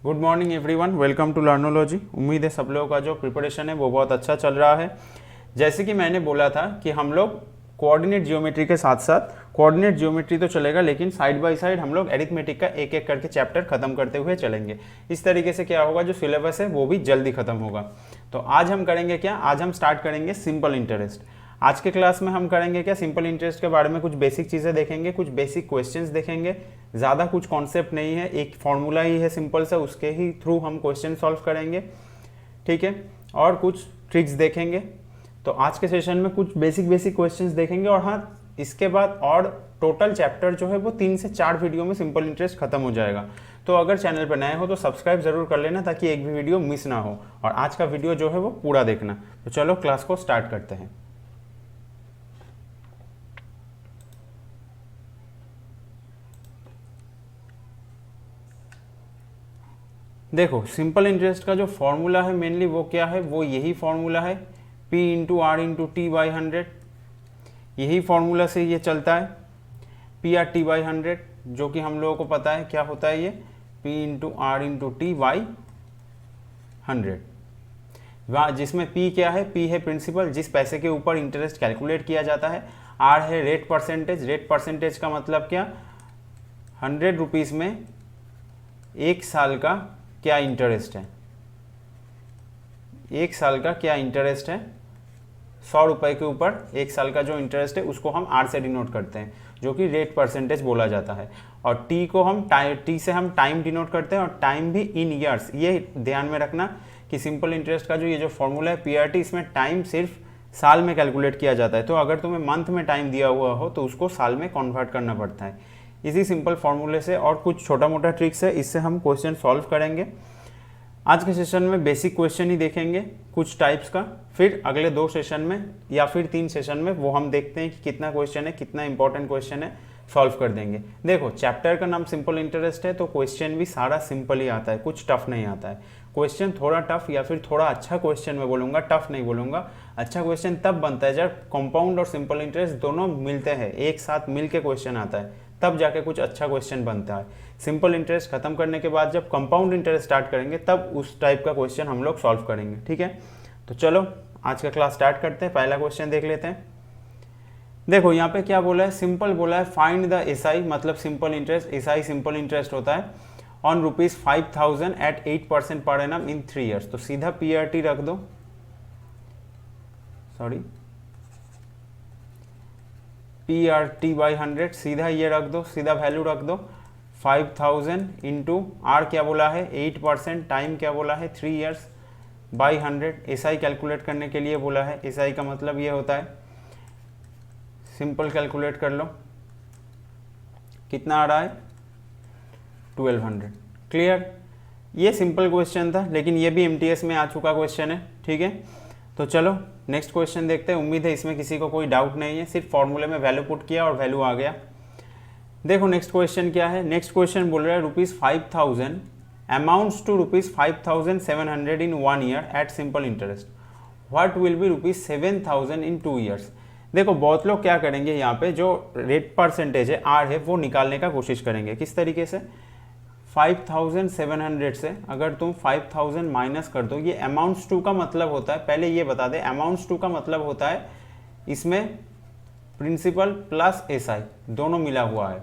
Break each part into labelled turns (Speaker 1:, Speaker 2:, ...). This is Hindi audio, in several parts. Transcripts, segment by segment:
Speaker 1: Good morning everyone, welcome to Learnology. उम्मीद है सब लोगों का जो प्रिपरेशन है वो बहुत अच्छा चल रहा है। जैसे कि मैंने बोला था कि हम लोग कोऑर्डिनेट जियोमेट्री के साथ साथ कोऑर्डिनेट जियोमेट्री तो चलेगा, लेकिन साइड बाय साइड हम लोग एरिथमेटिक का एक एक करके चैप्टर खत्म करते हुए चलेंगे। इस तरीके से क्या होगा, जो सिलेबस है वो भी जल्दी खत्म होगा। तो आज हम करेंगे क्या, आज हम स्टार्ट करेंगे सिंपल इंटरेस्ट। आज के क्लास में हम करेंगे क्या, सिंपल इंटरेस्ट के बारे में कुछ बेसिक चीज़ें देखेंगे, कुछ बेसिक क्वेश्चंस देखेंगे। ज़्यादा कुछ कॉन्सेप्ट नहीं है, एक फॉर्मूला ही है सिंपल सा, उसके ही थ्रू हम क्वेश्चन सॉल्व करेंगे, ठीक है। और कुछ ट्रिक्स देखेंगे। तो आज के सेशन में कुछ बेसिक क्वेश्चंस देखेंगे और हाँ, इसके बाद और टोटल चैप्टर जो है वो 3 से 4 वीडियो में सिंपल इंटरेस्ट खत्म हो जाएगा। तो अगर चैनल पर नए हो तो सब्सक्राइब जरूर कर लेना ताकि एक भी वीडियो मिस ना हो, और आज का वीडियो जो है वो पूरा देखना। तो चलो क्लास को स्टार्ट करते हैं। देखो, सिंपल इंटरेस्ट का जो फॉर्मूला है मेनली वो क्या है, वो यही फॉर्मूला है, P into R into T by 100। यही फॉर्मूला से ये चलता है, पी आर टी बाई 100, जो कि हम लोगों को पता है क्या होता है, ये P into R into T by 100। जिसमें P क्या है, P है प्रिंसिपल, जिस पैसे के ऊपर इंटरेस्ट कैलकुलेट किया जाता है। R है रेट परसेंटेज। रेट परसेंटेज का मतलब क्या, 100 रुपीज़ में 1 साल का क्या इंटरेस्ट है, 1 साल का क्या इंटरेस्ट है। 100 रुपये के ऊपर 1 साल का जो इंटरेस्ट है उसको हम आर से डिनोट करते हैं, जो कि रेट परसेंटेज बोला जाता है। और टी को हम टी से हम टाइम डिनोट करते हैं, और टाइम भी इन ईयर्स। ये ध्यान में रखना कि सिंपल इंटरेस्ट का जो ये जो फॉर्मूला है पीआरटी, इसमें टाइम सिर्फ साल में कैलकुलेट किया जाता है। तो अगर तुम्हें मंथ में टाइम दिया हुआ हो तो उसको साल में कन्वर्ट करना पड़ता है। इसी सिंपल फॉर्मूले से और कुछ छोटा मोटा ट्रिक्स है, इससे हम क्वेश्चन सॉल्व करेंगे। आज के सेशन में बेसिक क्वेश्चन ही देखेंगे कुछ टाइप्स का, फिर अगले 2 सेशन में या फिर 3 सेशन में वो हम देखते हैं कि कितना क्वेश्चन है, कितना इंपॉर्टेंट क्वेश्चन है, सॉल्व कर देंगे। देखो, चैप्टर का नाम सिंपल इंटरेस्ट है तो क्वेश्चन भी सारा सिंपल ही आता है, कुछ टफ नहीं आता है। क्वेश्चन थोड़ा टफ या फिर थोड़ा अच्छा क्वेश्चन मैं बोलूँगा, टफ नहीं बोलूँगा। अच्छा क्वेश्चन तब बनता है जब कंपाउंड और सिंपल इंटरेस्ट दोनों मिलते हैं, एक साथ मिल के क्वेश्चन आता है, तब जाके कुछ अच्छा क्वेश्चन बनता है। सिंपल इंटरेस्ट खत्म करने के बाद जब कंपाउंड इंटरेस्ट स्टार्ट करेंगे तब उस टाइप का क्वेश्चन हम लोग सॉल्व करेंगे, ठीक है। तो चलो आज का क्लास स्टार्ट करते हैं। पहला क्वेश्चन देख लेते हैं। देखो यहाँ पे क्या बोला है, सिंपल बोला है, फाइंड द एसआई, मतलब simple interest. SI simple interest होता है on ₹5000 eight 8% per annum in 3 years. तो सीधा पीआरटी रख दो, सॉरी पीआरटी बाई 100, सीधा ये रख दो, सीधा वैल्यू रख दो। 5000 इंटू आर क्या बोला है 8%, टाइम क्या बोला है 3 ईयर्स, बाई 100। एसआई कैलकुलेट करने के लिए बोला है। एसआई का मतलब ये होता है, सिंपल कैलकुलेट कर लो, कितना आ रहा है 1200। क्लियर, ये सिंपल क्वेश्चन था, लेकिन ये भी एमटीएस में आ चुका क्वेश्चन है, ठीक है। तो चलो नेक्स्ट क्वेश्चन देखते हैं। उम्मीद है इसमें किसी को कोई डाउट नहीं है, सिर्फ फॉर्मूले में वैल्यू पुट किया और वैल्यू आ गया। देखो नेक्स्ट क्वेश्चन क्या है। नेक्स्ट क्वेश्चन बोल रहा है ₹5000 amounts to ₹5700 in 1 year at simple interest, what will be ₹7000 in 2 years. देखो बहुत लोग क्या करेंगे, यहाँ पे जो रेट परसेंटेज है आर है वो निकालने का कोशिश करेंगे। किस तरीके से, 5700 से अगर तुम 5000 माइनस कर दो, ये अमाउंट्स टू का मतलब होता है, पहले ये बता दे, अमाउंट्स टू का मतलब होता है इसमें प्रिंसिपल प्लस एसआई दोनों मिला हुआ है,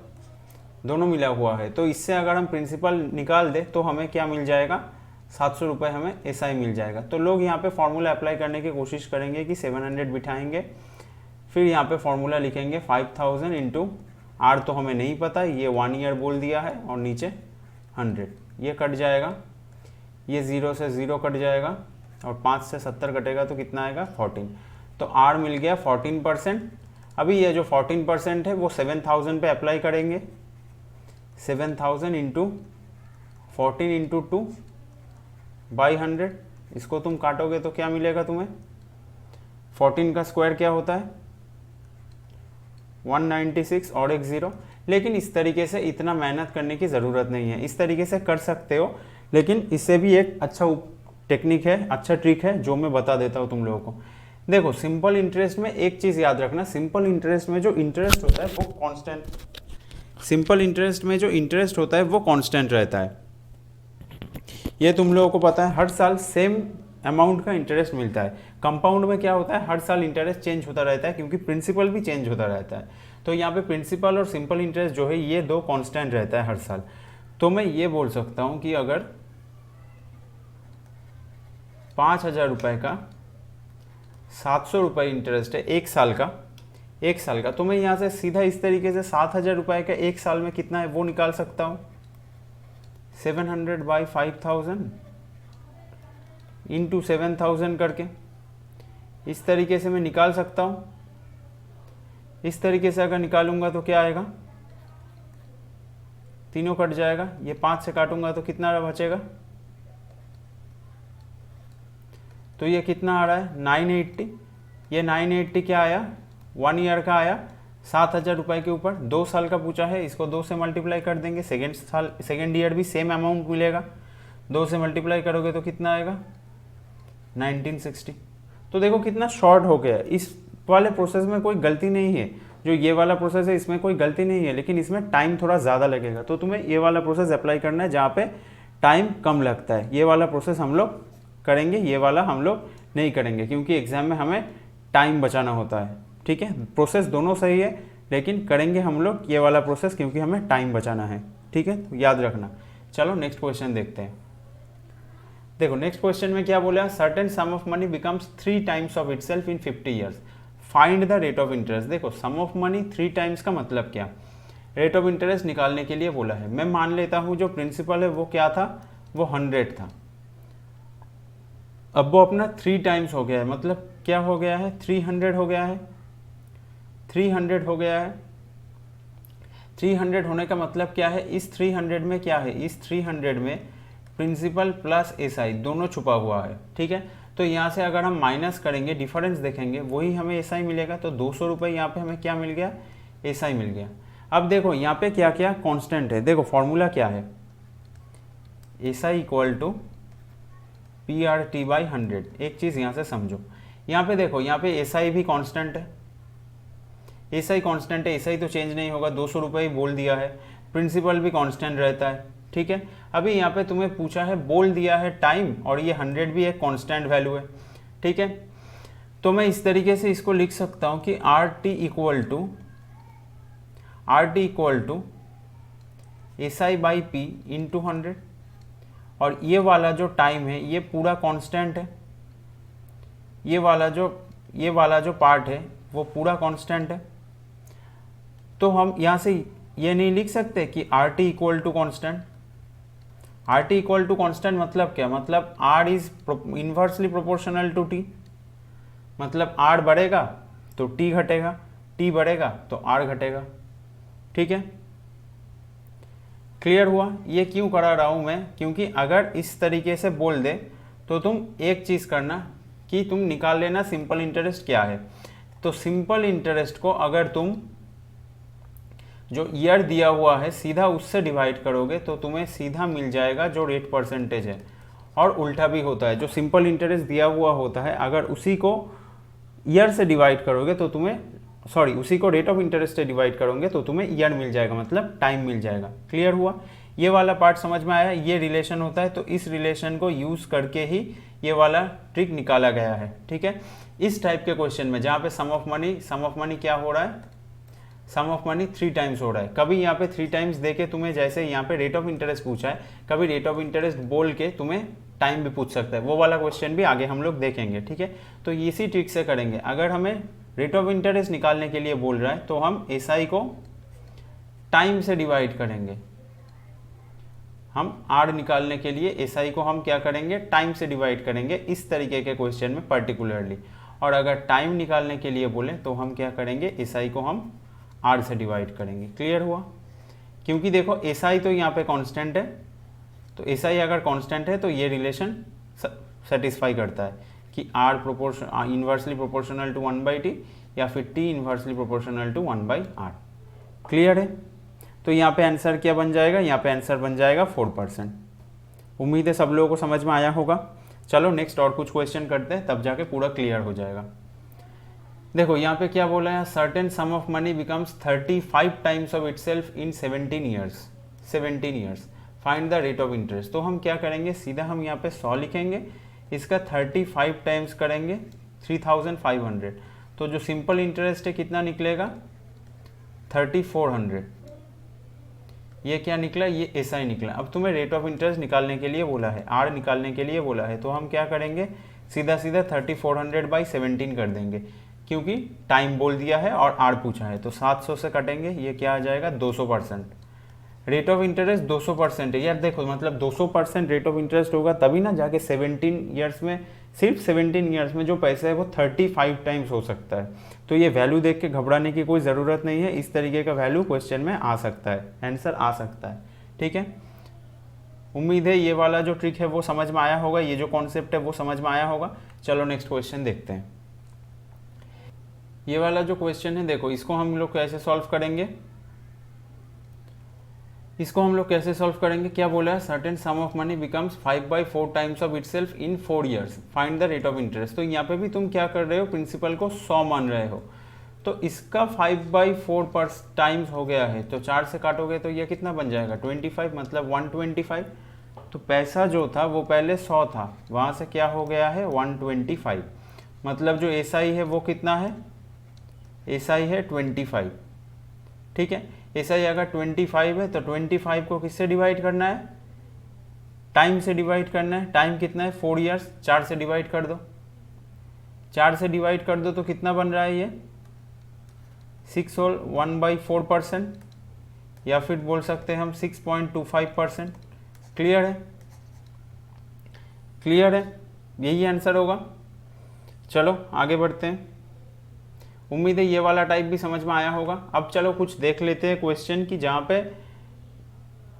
Speaker 1: दोनों मिला हुआ है। तो इससे अगर हम प्रिंसिपल निकाल दे तो हमें क्या मिल जाएगा, 700 रुपये हमें एसआई मिल जाएगा। तो लोग यहाँ पे फॉर्मूला अप्लाई करने की कोशिश करेंगे कि 700 बिठाएंगे, फिर यहाँ पे फॉर्मूला लिखेंगे 5000 इंटू आर तो हमें नहीं पता, ये 1 ईयर बोल दिया है, और नीचे 100, ये कट जाएगा, ये 0 से 0 कट जाएगा, और 5 से 70 कटेगा तो कितना आएगा 14। तो आर मिल गया 14%। अभी ये जो 14% है वो 7000 पे अप्लाई करेंगे। 7000 इंटू 14 इंटू 2 बाई 100, इसको तुम काटोगे तो क्या मिलेगा तुम्हें, 14 का स्क्वायर क्या होता है 196 और एक 0। लेकिन इस तरीके से इतना मेहनत करने की ज़रूरत नहीं है, इस तरीके से कर सकते हो, लेकिन इससे भी एक अच्छा टेक्निक है, अच्छा ट्रिक है जो मैं बता देता हूँ तुम लोगों को। देखो सिंपल इंटरेस्ट में एक चीज़ याद रखना, सिंपल इंटरेस्ट में जो इंटरेस्ट होता है वो कांस्टेंट, सिंपल इंटरेस्ट में जो इंटरेस्ट होता है वो कांस्टेंट रहता है। ये तुम लोगों को पता है हर साल सेम अमाउंट का इंटरेस्ट मिलता है। कंपाउंड में क्या होता है, हर साल इंटरेस्ट चेंज होता रहता है क्योंकि प्रिंसिपल भी चेंज होता रहता है। तो यहाँ पे प्रिंसिपल और सिंपल इंटरेस्ट जो है ये दो कांस्टेंट रहता है हर साल। तो मैं ये बोल सकता हूँ कि अगर 5,000 रुपये का 700 रुपये इंटरेस्ट है एक साल का, तो मैं यहाँ से सीधा इस तरीके से 7,000 रुपये का एक साल में कितना है वो निकाल सकता हूँ, 700/5000 इंटू 7,000 करके इस तरीके से मैं निकाल सकता हूँ। इस तरीके से अगर निकालूंगा तो क्या आएगा, तीनों कट जाएगा, ये 5 से काटूंगा तो कितना बचेगा, तो ये कितना आ रहा है 980। ये 980 क्या आया, 1 ईयर का आया 7,000 रुपये के ऊपर। 2 साल का पूछा है, इसको 2 से मल्टीप्लाई कर देंगे, सेकेंड ईयर भी सेम अमाउंट मिलेगा, 2 से मल्टीप्लाई करोगे तो कितना आएगा 1960। तो देखो कितना शॉर्ट हो गया। इस वाले प्रोसेस में कोई गलती नहीं है, जो ये वाला प्रोसेस है इसमें कोई गलती नहीं है, लेकिन इसमें टाइम थोड़ा ज़्यादा लगेगा। तो तुम्हें ये वाला प्रोसेस अप्लाई करना है जहाँ पे टाइम कम लगता है। ये वाला प्रोसेस हम लोग करेंगे, ये वाला हम लोग नहीं करेंगे क्योंकि एग्जाम में हमें टाइम बचाना होता है। ठीक है, प्रोसेस दोनों सही है, लेकिन करेंगे हम लोग ये वाला प्रोसेस क्योंकि हमें टाइम बचाना है। ठीक है, तो याद रखना। चलो नेक्स्ट क्वेश्चन देखते हैं। देखो नेक्स्ट क्वेश्चन में क्या बोला, certain sum of money becomes 3 times of itself in 50 years, find the rate of interest. देखो सम ऑफ मनी 3 टाइम्स का मतलब क्या, रेट ऑफ इंटरेस्ट निकालने के लिए बोला है। मैं मान लेता हूं जो प्रिंसिपल है वो क्या था, वो 100 था। अब वो अपना 3 टाइम्स हो गया है, मतलब क्या हो गया है, 300 हो गया है, 300 हो गया है। 300 होने का मतलब क्या है, इस 300 में क्या है, इस 300 में प्रिंसिपल प्लस एसआई दोनों छुपा हुआ है। ठीक है, तो यहाँ से अगर हम माइनस करेंगे, डिफरेंस देखेंगे, वही हमें एसआई मिलेगा। तो 200 रुपये यहाँ पे हमें क्या मिल गया, एसआई मिल गया। अब देखो यहाँ पे क्या क्या कांस्टेंट है, देखो फॉर्मूला क्या है, एसआई इक्वल टू PRT/100। एक चीज़ यहाँ से समझो, यहाँ पे देखो, यहाँ पे एसआई भी कांस्टेंट है, एसआई कांस्टेंट है, एसआई तो चेंज नहीं होगा, 200 रुपये ही बोल दिया है। प्रिंसिपल भी कांस्टेंट रहता है। ठीक है, अभी यहाँ पे तुम्हें पूछा है, बोल दिया है टाइम, और ये 100 भी एक कांस्टेंट वैल्यू है। ठीक है, तो मैं इस तरीके से इसको लिख सकता हूँ कि RT equal to SI/P into 100, और ये वाला जो टाइम है ये पूरा कांस्टेंट है, ये वाला जो पार्ट है वो पूरा कांस्टेंट है। तो हम यहाँ से ये नहीं लिख सकते कि RT equal to constant. RT equal to constant मतलब क्या, मतलब R is inversely proportional to T, मतलब R बढ़ेगा तो T घटेगा, T बढ़ेगा तो R घटेगा। ठीक है, क्लियर हुआ। ये क्यों करा रहा हूँ मैं, क्योंकि अगर इस तरीके से बोल दे तो तुम एक चीज़ करना कि तुम निकाल लेना सिंपल इंटरेस्ट क्या है। तो सिंपल इंटरेस्ट को अगर तुम जो ईयर दिया हुआ है सीधा उससे डिवाइड करोगे तो तुम्हें सीधा मिल जाएगा जो रेट परसेंटेज है। और उल्टा भी होता है, जो सिंपल इंटरेस्ट दिया हुआ होता है अगर उसी को ईयर से डिवाइड करोगे तो तुम्हें, सॉरी, उसी को रेट ऑफ इंटरेस्ट से डिवाइड करोगे तो तुम्हें ईयर मिल जाएगा, मतलब टाइम मिल जाएगा। क्लियर हुआ, ये वाला पार्ट समझ में आया। ये रिलेशन होता है, तो इस रिलेशन को यूज़ करके ही ये वाला ट्रिक निकाला गया है। ठीक है, इस टाइप के क्वेश्चन में जहाँ पे सम ऑफ मनी क्या हो रहा है, सम ऑफ मनी 3 टाइम्स हो रहा है। कभी यहाँ पे 3 टाइम्स देके तुम्हें, जैसे यहाँ पे रेट ऑफ इंटरेस्ट पूछा है, कभी रेट ऑफ इंटरेस्ट बोल के तुम्हें टाइम भी पूछ सकता है। वो वाला क्वेश्चन भी आगे हम लोग देखेंगे। ठीक है, तो इसी ट्रिक से करेंगे। अगर हमें रेट ऑफ इंटरेस्ट निकालने के लिए बोल रहा है तो हम एसआई को टाइम से डिवाइड करेंगे। हम आर निकालने के लिए एसआई को हम क्या करेंगे, टाइम से डिवाइड करेंगे, इस तरीके के क्वेश्चन में पर्टिकुलरली। और अगर टाइम निकालने के लिए बोले तो हम क्या करेंगे, एसआई को हम आर से डिवाइड करेंगे। क्लियर हुआ, क्योंकि देखो एसआई तो यहाँ पे कांस्टेंट है, तो एसआई अगर कांस्टेंट है तो ये रिलेशन सेटिस्फाई करता है कि are inversely proportional to 1/T या फिर T inversely proportional to 1/R। Clear है, तो यहाँ पे आंसर क्या बन जाएगा, यहाँ पे आंसर बन जाएगा 4%। उम्मीद है सब लोगों को समझ में आया होगा। चलो नेक्स्ट और कुछ क्वेश्चन करते हैं, तब जाके पूरा क्लियर हो जाएगा। देखो यहाँ पे क्या बोला है, certain sum of money becomes 35 times of itself in 17 years. Find the rate of interest. तो हम क्या करेंगे, सीधा हम यहाँ पे 100 लिखेंगे, इसका 35 टाइम्स करेंगे 3500, तो जो सिंपल इंटरेस्ट है कितना निकलेगा 3400। ये क्या निकला, ये ऐसा ही निकला। अब तुम्हें रेट ऑफ इंटरेस्ट निकालने के लिए बोला है, आर निकालने के लिए बोला है, तो हम क्या करेंगे, सीधा सीधा 3400/17 कर देंगे, क्योंकि टाइम बोल दिया है और आर पूछा है। तो 700 से कटेंगे, ये क्या आ जाएगा 200%। रेट ऑफ इंटरेस्ट 200% है यार। देखो मतलब 200% रेट ऑफ इंटरेस्ट होगा तभी ना जाके 17 ईयर्स में, सिर्फ 17 ईयर्स में जो पैसा है वो 35 टाइम्स हो सकता है। तो ये वैल्यू देख के घबराने की कोई ज़रूरत नहीं है, इस तरीके का वैल्यू क्वेश्चन में आ सकता है, आंसर आ सकता है। ठीक है, उम्मीद है ये वाला जो ट्रिक है वो समझ में आया होगा, ये जो कॉन्सेप्ट है वो समझ में आया होगा। चलो नेक्स्ट क्वेश्चन देखते हैं। ये वाला जो क्वेश्चन है देखो, इसको हम लोग कैसे सॉल्व करेंगे, क्या बोला है, certain sum of money becomes 5/4 times of itself in 4 years, find the rate of interest. तो यहाँ पे भी तुम क्या कर रहे हो, प्रिंसिपल को 100 मान रहे हो, तो इसका 5/4 टाइम्स हो गया है, तो 4 से काटोगे तो ये कितना बन जाएगा 25, मतलब 125। तो पैसा जो था वो पहले 100 था, वहाँ से क्या हो गया है 125, मतलब जो एसआई है वो कितना है, एसआई है 25। ठीक है, एसआई अगर 25 है तो 25 को किससे डिवाइड करना है, टाइम से डिवाइड करना है। टाइम कितना है 4 ईयर्स, 4 से डिवाइड कर दो, 4 से डिवाइड कर दो तो कितना बन रहा है ये 6 और 1/4%, या फिर बोल सकते हैं हम 6.25%। क्लियर है, क्लियर है, यही आंसर होगा। चलो आगे बढ़ते हैं, उम्मीद है ये वाला टाइप भी समझ में आया होगा। अब चलो कुछ देख लेते हैं क्वेश्चन की जहाँ पे,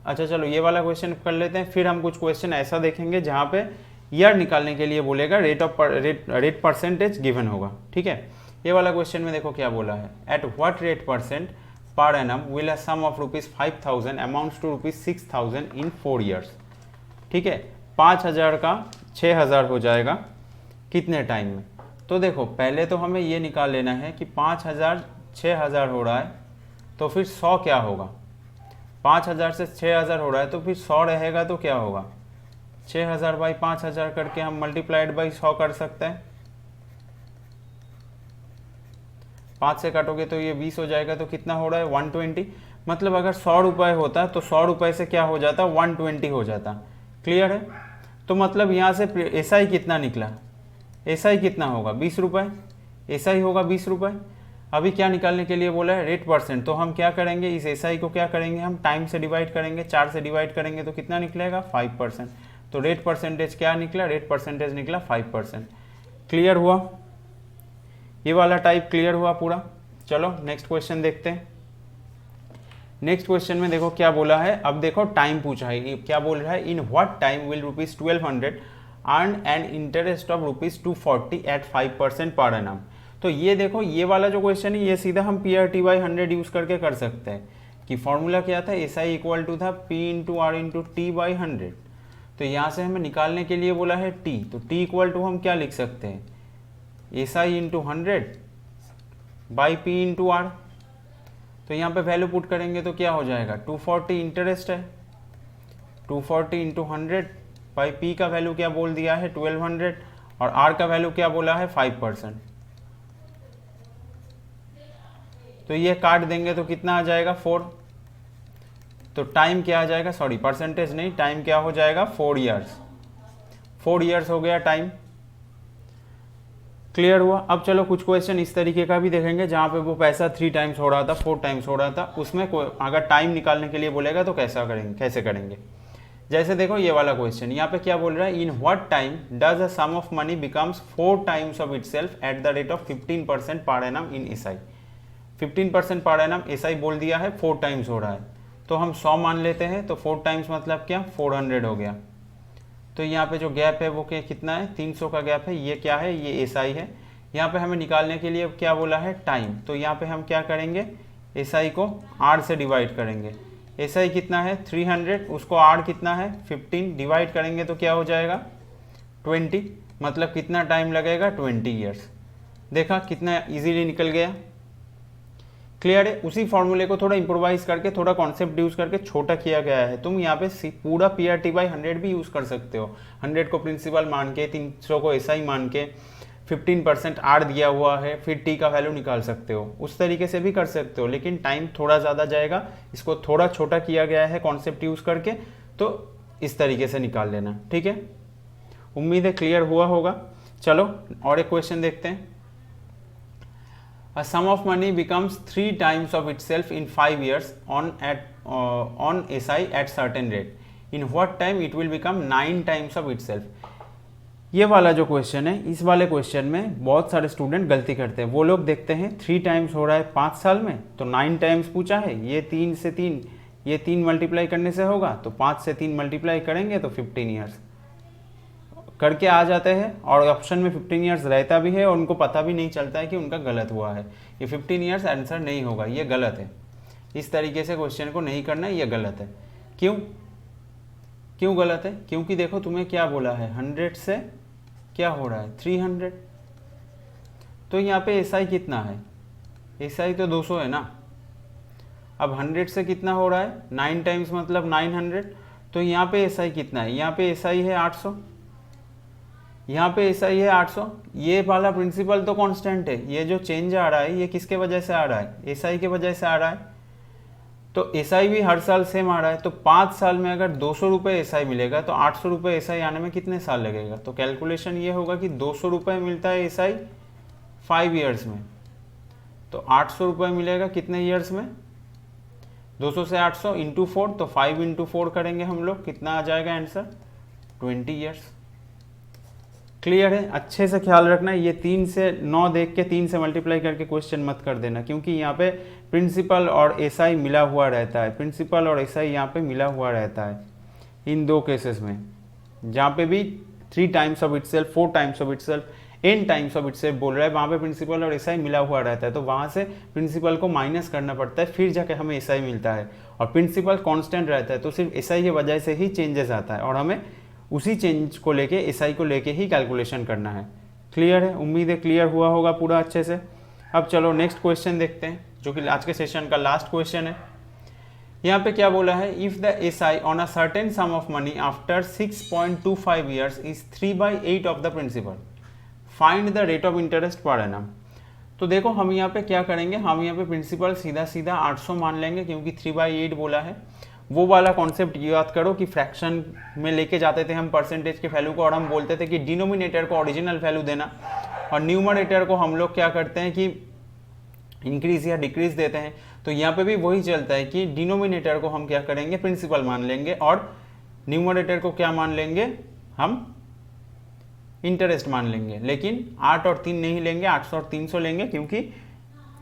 Speaker 1: अच्छा चलो ये वाला क्वेश्चन कर लेते हैं, फिर हम कुछ क्वेश्चन ऐसा देखेंगे जहाँ पे ईयर निकालने के लिए बोलेगा, रेट परसेंटेज गिवन होगा। ठीक है, ये वाला क्वेश्चन में देखो क्या बोला है, at what rate percent per annum will a sum of ₹5000 amounts to ₹6000 in 4 years. ठीक है, 5000 का 6000 हो जाएगा कितने टाइम में। तो देखो पहले तो हमें ये निकाल लेना है कि 5000 6000 हो रहा है, तो फिर 100 क्या होगा, 5000 से 6000 हो रहा है, तो फिर 100 रहेगा तो क्या होगा 6000/5000 करके हम मल्टीप्लाइड बाई 100 कर सकते हैं। 5 से काटोगे तो ये 20 हो जाएगा, तो कितना हो रहा है 120। मतलब अगर 100 रुपये होता तो 100 रुपये से क्या हो जाता 120 हो जाता। क्लियर है, तो मतलब यहाँ से एसआई कितना निकला, एसआई कितना होगा 20 रुपये, एसआई होगा 20 रुपये। अभी क्या निकालने के लिए बोला है रेट परसेंट, तो हम क्या करेंगे, इस एसआई को क्या करेंगे, हम टाइम से डिवाइड करेंगे, 4 से डिवाइड करेंगे तो कितना निकलेगा 5%। तो रेट परसेंटेज क्या निकला, रेट परसेंटेज निकला 5%। क्लियर हुआ, ये वाला टाइप क्लियर हुआ पूरा। चलो नेक्स्ट क्वेश्चन देखते हैं। नेक्स्ट क्वेश्चन में देखो क्या बोला है, अब देखो टाइम पूछा है, क्या बोल रहा है, in what time will ₹1200 earn an interest of ₹240 at 5% per annum. तो ये देखो ये वाला जो क्वेश्चन है ये सीधा हम PRT/100 यूज करके कर सकते हैं, कि फॉर्मूला क्या था, एसआई इक्वल टू था P/R/T/100। तो यहाँ से हमें निकालने के लिए बोला है T, तो T इक्वल टू हम क्या लिख सकते हैं, एसआई इंटू 100/P/R। तो यहाँ पे वैल्यू पुट करेंगे तो क्या हो जाएगा 240 इंटरेस्ट है, 240 इंटू 100/P का वैल्यू क्या बोल दिया है 1200, और R का वैल्यू क्या बोला है 5%। तो ये काट देंगे तो कितना आ जाएगा 4। तो टाइम क्या आ जाएगा, सॉरी परसेंटेज नहीं, टाइम क्या हो जाएगा 4 ईयर्स, 4 ईयर्स हो गया टाइम। क्लियर हुआ। अब चलो कुछ क्वेश्चन इस तरीके का भी देखेंगे जहाँ पे वो पैसा 3 टाइम्स हो रहा था, 4 टाइम्स हो रहा था, उसमें अगर टाइम निकालने के लिए बोलेगा तो कैसे करेंगे। जैसे देखो ये वाला क्वेश्चन, यहाँ पे क्या बोल रहा है, in what time does a sum of money becomes 4 times of itself at the rate of 15% per annum in SI. 15% per annum SI बोल दिया है 4 टाइम्स हो रहा है, तो हम 100 मान लेते हैं, तो 4 टाइम्स मतलब क्या 400 हो गया। तो यहाँ पे जो गैप है वो कितना है 300 का गैप है, ये क्या है ये एसआई है। यहाँ पे हमें निकालने के लिए क्या बोला है टाइम, तो यहाँ पे हम क्या करेंगे एसआई को आर से डिवाइड करेंगे। एसआई कितना है 300, उसको आर कितना है 15, डिवाइड करेंगे तो क्या हो जाएगा 20, मतलब कितना टाइम लगेगा 20 ईयर्स। देखा कितना इजीली निकल गया, क्लियर है। उसी फॉर्मूले को थोड़ा इम्प्रोवाइज करके, थोड़ा कॉन्सेप्ट यूज करके छोटा किया गया है। तुम यहाँ पे पूरा PRT/100 भी यूज कर सकते हो। 100 को प्रिंसिपल मान के, 300 को SI मान के, 15% R दिया हुआ है, फिर T का वैल्यू निकाल सकते हो। उस तरीके से भी कर सकते हो, लेकिन टाइम थोड़ा ज़्यादा जाएगा। इसको थोड़ा छोटा किया गया है कॉन्सेप्ट यूज करके, तो इस तरीके से निकाल लेना, ठीक है। उम्मीद है क्लियर हुआ होगा। चलो और एक क्वेश्चन देखते हैं। A sum of money becomes 3 times of itself in 5 years on SI at certain rate. In what time it will become 9 times of itself? ये वाला जो क्वेश्चन है, इस वाले क्वेश्चन में बहुत सारे स्टूडेंट गलती करते हैं। वो लोग देखते हैं 3 टाइम्स हो रहा है 5 साल में, तो 9 टाइम्स पूछा है, ये 3 से 3, ये 3 मल्टीप्लाई करने से होगा, तो 5 से 3 मल्टीप्लाई करेंगे तो 15 ईयर्स करके आ जाते हैं। और ऑप्शन में 15 ईयर्स रहता भी है और उनको पता भी नहीं चलता है कि उनका गलत हुआ है। ये 15 ईयर्स आंसर नहीं होगा, ये गलत है। इस तरीके से क्वेश्चन को नहीं करना, ये गलत है। क्यों गलत है? क्योंकि देखो तुम्हें क्या बोला है, 100 से क्या हो रहा है 300, तो यहाँ पे SI कितना है, SI तो 200 है ना। अब 100 से कितना हो रहा है, 9 टाइम्स मतलब 900, तो यहाँ पे SI कितना है, यहाँ पे SI है 800, यहाँ पे SI है 800। ये वाला प्रिंसिपल तो कांस्टेंट है, ये जो चेंज आ रहा है ये किसके वजह से आ रहा है, SI के वजह से आ रहा है। तो SI भी हर साल सेम आ रहा है, तो 5 साल में अगर 200 रुपये SI मिलेगा तो 800 रुपये SI आने में कितने साल लगेगा। तो कैलकुलेशन ये होगा कि 200 रुपये मिलता है SI 5 ईयर्स में, तो 800 रुपये मिलेगा कितने ईयर्स में, 200 से 800 इंटू 4, तो 5 इंटू 4 करेंगे हम लोग, कितना आ जाएगा आंसर, 20 ईयर्स। क्लियर है। अच्छे से ख्याल रखना, ये 3 से 9 देख के 3 से मल्टीप्लाई करके क्वेश्चन मत कर देना, क्योंकि यहाँ पे प्रिंसिपल और SI मिला हुआ रहता है। प्रिंसिपल और SI यहाँ पे मिला हुआ रहता है इन 2 केसेस में, जहाँ पे भी 3 times of itself, 4 times of itself, n times of itself बोल रहा है, वहाँ पे प्रिंसिपल और SI मिला हुआ रहता है। तो वहाँ से प्रिंसिपल को माइनस करना पड़ता है, फिर जाके हमें SI मिलता है। और प्रिंसिपल कॉन्स्टेंट रहता है, तो सिर्फ SI की वजह से ही चेंजेस आता है, और हमें उसी चेंज को लेके SI को लेके ही कैलकुलेशन करना है। क्लियर है। उम्मीद है क्लियर हुआ होगा पूरा अच्छे से। अब चलो नेक्स्ट क्वेश्चन देखते हैं, जो कि आज के सेशन का लास्ट क्वेश्चन है। यहाँ पे क्या बोला है, if the SI on a certain sum of money after 6.25 years is 3/8 of the principal, find the rate of interest per annum. तो देखो हम यहाँ पे क्या करेंगे, हम यहाँ पे प्रिंसिपल सीधा 800 मान लेंगे, क्योंकि 3/8 बोला है। वो वाला कॉन्सेप्ट याद करो कि फ्रैक्शन में लेके जाते थे हम परसेंटेज के वैल्यू को, और हम बोलते थे कि डिनोमिनेटर को ओरिजिनल वैल्यू देना, और न्यूमरेटर को हम लोग क्या करते हैं कि इंक्रीज या डिक्रीज देते हैं। तो यहाँ पे भी वही चलता है कि डिनोमिनेटर को हम क्या करेंगे, प्रिंसिपल मान लेंगे, और न्यूमरेटर को क्या मान लेंगे, हम इंटरेस्ट मान लेंगे। लेकिन 8 और 3 नहीं लेंगे, 800 और 300 लेंगे, क्योंकि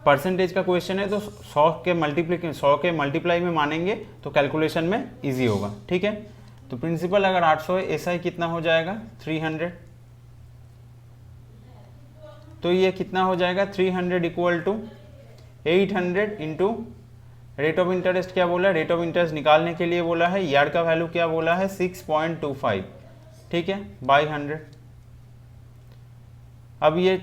Speaker 1: परसेंटेज का क्वेश्चन है, तो 100 के मल्टीप्लाई में मानेंगे तो कैलकुलेशन में इजी होगा। ठीक है, तो प्रिंसिपल अगर 800 है, SI कितना हो जाएगा 300, तो ये कितना हो जाएगा 300 equal to 800 into rate of interest. क्या बोला, रेट ऑफ इंटरेस्ट निकालने के लिए बोला है, यार्ड का वैल्यू क्या बोला है 6.25, ठीक है, बाई 100। अब ये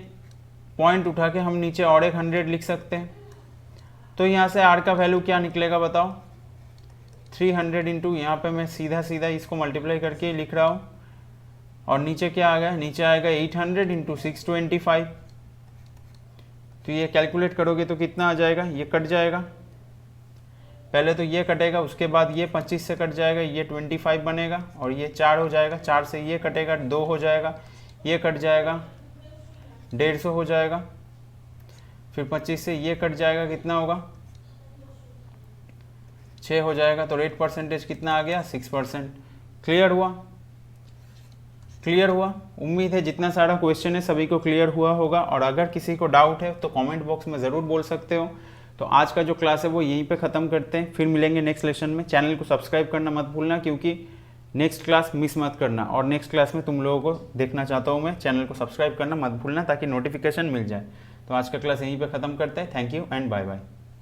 Speaker 1: पॉइंट उठा के हम नीचे और एक 100 लिख सकते हैं। तो यहाँ से R का वैल्यू क्या निकलेगा बताओ, 300 इंटू, यहाँ पे मैं सीधा इसको मल्टीप्लाई करके लिख रहा हूँ, और नीचे क्या आ गया, नीचे आएगा 800 इंटू 625। तो ये कैलकुलेट करोगे तो कितना आ जाएगा, ये कट जाएगा, पहले तो ये कटेगा, उसके बाद ये 25 से कट जाएगा, ये 25 बनेगा, और ये 4 हो जाएगा, 4 से ये कटेगा, 2 हो जाएगा, ये कट जाएगा, 150 हो जाएगा, फिर 25 से ये कट जाएगा, कितना होगा 6 हो जाएगा। तो रेट परसेंटेज कितना आ गया 6%। क्लियर हुआ, क्लियर हुआ। उम्मीद है जितना सारा क्वेश्चन है सभी को क्लियर हुआ होगा, और अगर किसी को डाउट है तो कमेंट बॉक्स में ज़रूर बोल सकते हो। तो आज का जो क्लास है वो यहीं पे ख़त्म करते हैं, फिर मिलेंगे नेक्स्ट लेसन में। चैनल को सब्सक्राइब करना मत भूलना, क्योंकि नेक्स्ट क्लास मिस मत करना, और नेक्स्ट क्लास में तुम लोगों को देखना चाहता हूँ मैं। चैनल को सब्सक्राइब करना मत भूलना ताकि नोटिफिकेशन मिल जाए। तो आज का क्लास यहीं पे ख़त्म करते हैं। Thank you and bye bye.